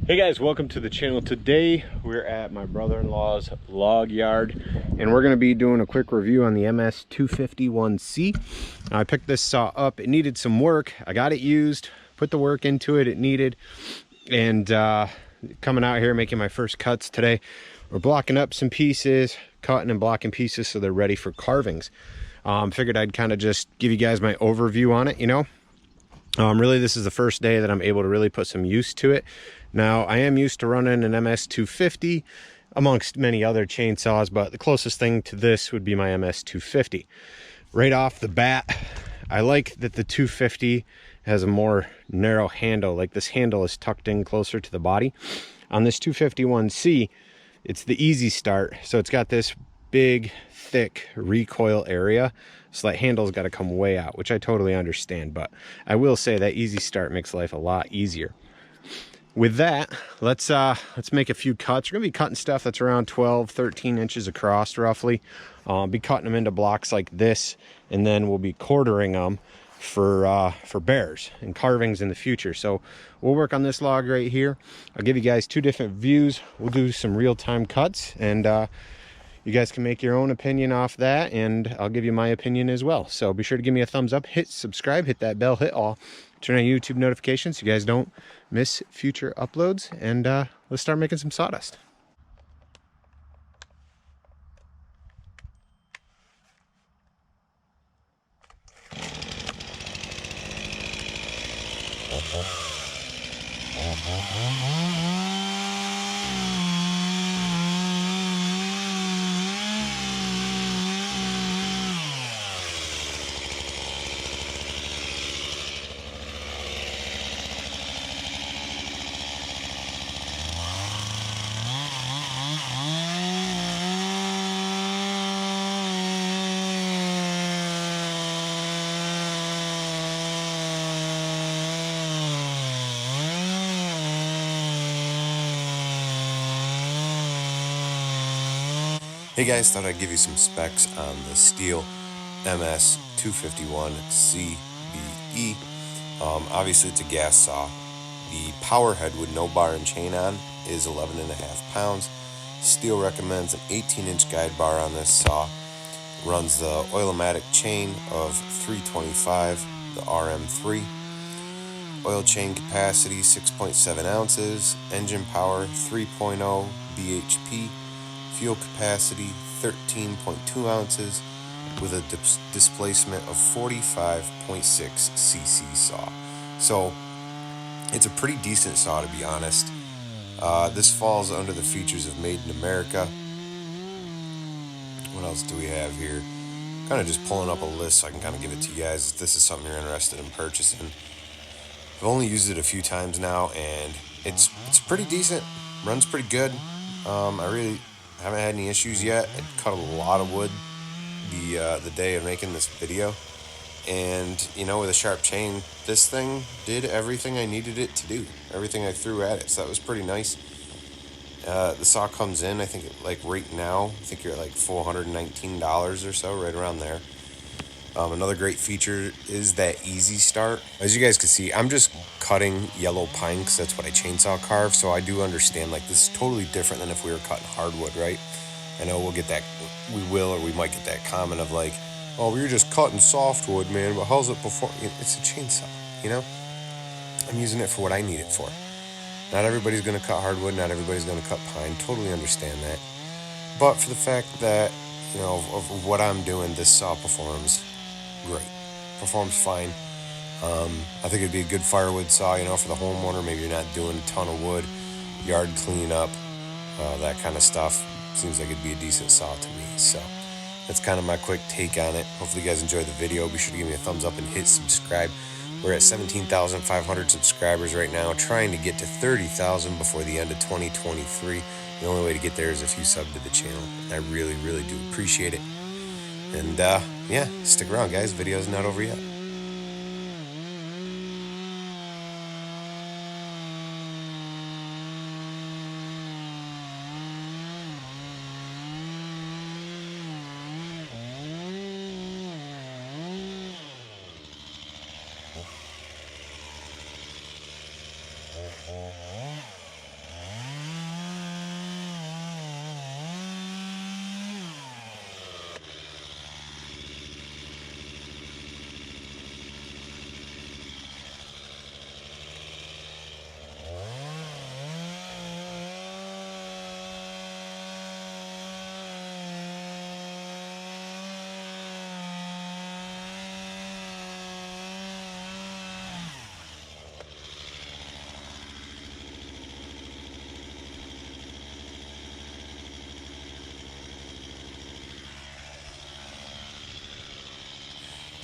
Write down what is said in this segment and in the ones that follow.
Hey guys, welcome to the channel. Today we're at my brother-in-law's log yard and we're going to be doing a quick review on the MS251-c. I picked this saw up. It needed some work. I got it used, put the work into it it needed, and coming out here making my first cuts today. We're blocking up some pieces, cutting and blocking pieces so they're ready for carvings. Figured I'd kind of just give you guys my overview on it, you know. Really, this is the first day that I'm able to really put some use to it. Now, I am used to running an MS250 amongst many other chainsaws, but the closest thing to this would be my MS250. Right off the bat, I like that the 250 has a more narrow handle. Like, this handle is tucked in closer to the body. On this 251-c, it's the easy start, so it's got this big, thick recoil area, so that handle's got to come way out, which I totally understand, but I will say that easy start makes life a lot easier. With that, let's make a few cuts. We're gonna be cutting stuff that's around 12-13 inches across roughly. Be cutting them into blocks like this, and then we'll be quartering them for bears and carvings in the future. So we'll work on this log right here. I'll give you guys two different views. We'll do some real-time cuts, and you guys can make your own opinion off that, and I'll give you my opinion as well. So be sure to give me a thumbs up, hit subscribe, hit that bell, hit all, turn on YouTube notifications so you guys don't miss future uploads, and let's start making some sawdust. Hey guys, thought I'd give you some specs on the Stilh MS251-c BE. Obviously it's a gas saw. The power head with no bar and chain on is 11.5 pounds. Stilh recommends an 18-inch guide bar on this saw. Runs the Oil-O-Matic chain of 325, the RM3. Oil chain capacity 6.7 ounces. Engine power 3.0 bhp. Fuel capacity 13.2 ounces with a displacement of 45.6 cc saw. So it's a pretty decent saw, to be honest. This falls under the features of Made in America. What else do we have here? Kind of just pulling up a list so I can kind of give it to you guys if this is something you're interested in purchasing. I've only used it a few times now, and it's pretty decent. Runs pretty good. I really haven't had any issues yet. I cut a lot of wood the day of making this video, and you know, with a sharp chain, this thing did everything I needed it to do, everything I threw at it, so that was pretty nice. The saw comes in, I think, like right now, I think you're at like $419 or so, right around there. Another great feature is that easy start. As you guys can see, I'm just cutting yellow pine because that's what I chainsaw carve, so I do understand, like, this is totally different than if we were cutting hardwood, right? I know we'll get that, we will, or we might get that comment of like, oh, we were just cutting softwood, man, but how's it perform? It's a chainsaw, you know? I'm using it for what I need it for. Not everybody's gonna cut hardwood, not everybody's gonna cut pine, totally understand that. But for the fact that, you know, of what I'm doing, this saw performs great. Performs fine. I think it'd be a good firewood saw, you know, for the homeowner. Maybe you're not doing a ton of wood, yard cleanup, that kind of stuff. Seems like it'd be a decent saw to me. So that's kind of my quick take on it. Hopefully you guys enjoyed the video. Be sure to give me a thumbs up and hit subscribe. We're at 17,500 subscribers right now, trying to get to 30,000 before the end of 2023. The only way to get there is if you sub to the channel. I really, really do appreciate it. And yeah, stick around, guys. Video's not over yet.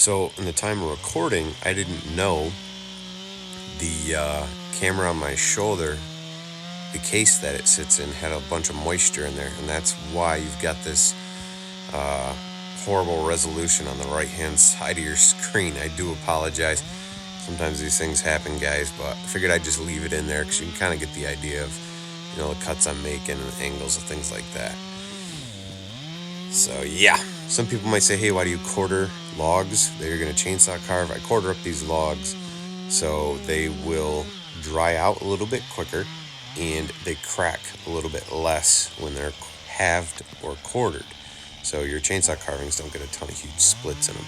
So in the time of recording, I didn't know the camera on my shoulder, the case that it sits in, had a bunch of moisture in there, and that's why you've got this horrible resolution on the right hand side of your screen. I do apologize. Sometimes these things happen, guys, but I figured I'd just leave it in there because you can kind of get the idea of, you know, the cuts I'm making and the angles and things like that. So yeah, some people might say, hey, why do you quarter logs that you're going to chainsaw carve? I quarter up these logs so they will dry out a little bit quicker and they crack a little bit less when they're halved or quartered. So your chainsaw carvings don't get a ton of huge splits in them.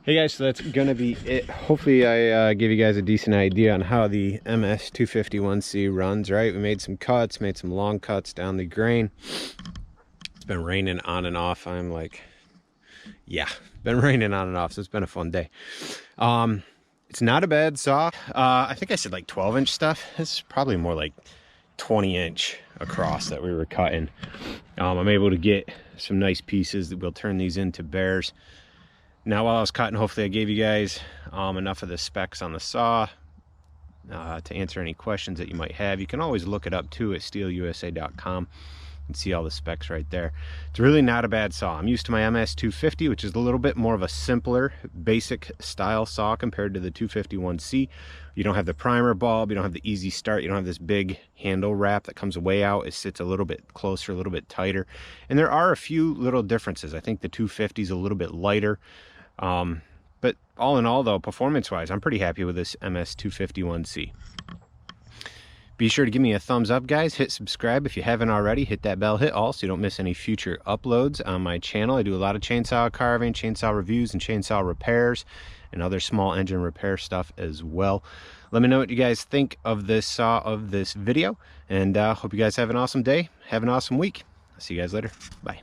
Hey guys, so that's gonna be it. Hopefully I gave you guys a decent idea on how the MS251-c runs, right? We made some cuts, made some long cuts down the grain. It's been raining on and off. I'm like, yeah, been raining on and off, so it's been a fun day. It's not a bad saw. I think I said like 12-inch stuff. It's probably more like 20-inch across that we were cutting. I'm able to get some nice pieces that we'll turn these into bears. Now, while I was cutting, hopefully I gave you guys enough of the specs on the saw to answer any questions that you might have. You can always look it up too at stihlusa.com and see all the specs right there. It's really not a bad saw. I'm used to my MS250, which is a little bit more of a simpler, basic style saw compared to the 251-c. You don't have the primer bulb, you don't have the easy start, you don't have this big handle wrap that comes way out. It sits a little bit closer, a little bit tighter. And there are a few little differences. I think the 250 is a little bit lighter. But all in all though, performance-wise, I'm pretty happy with this MS251-c. Be sure to give me a thumbs up, guys. Hit subscribe if you haven't already. Hit that bell, hit all, so you don't miss any future uploads on my channel. I do a lot of chainsaw carving, chainsaw reviews, and chainsaw repairs, and other small engine repair stuff as well. Let me know what you guys think of this saw, of this video, and hope you guys have an awesome day. Have an awesome week. I'll see you guys later. Bye.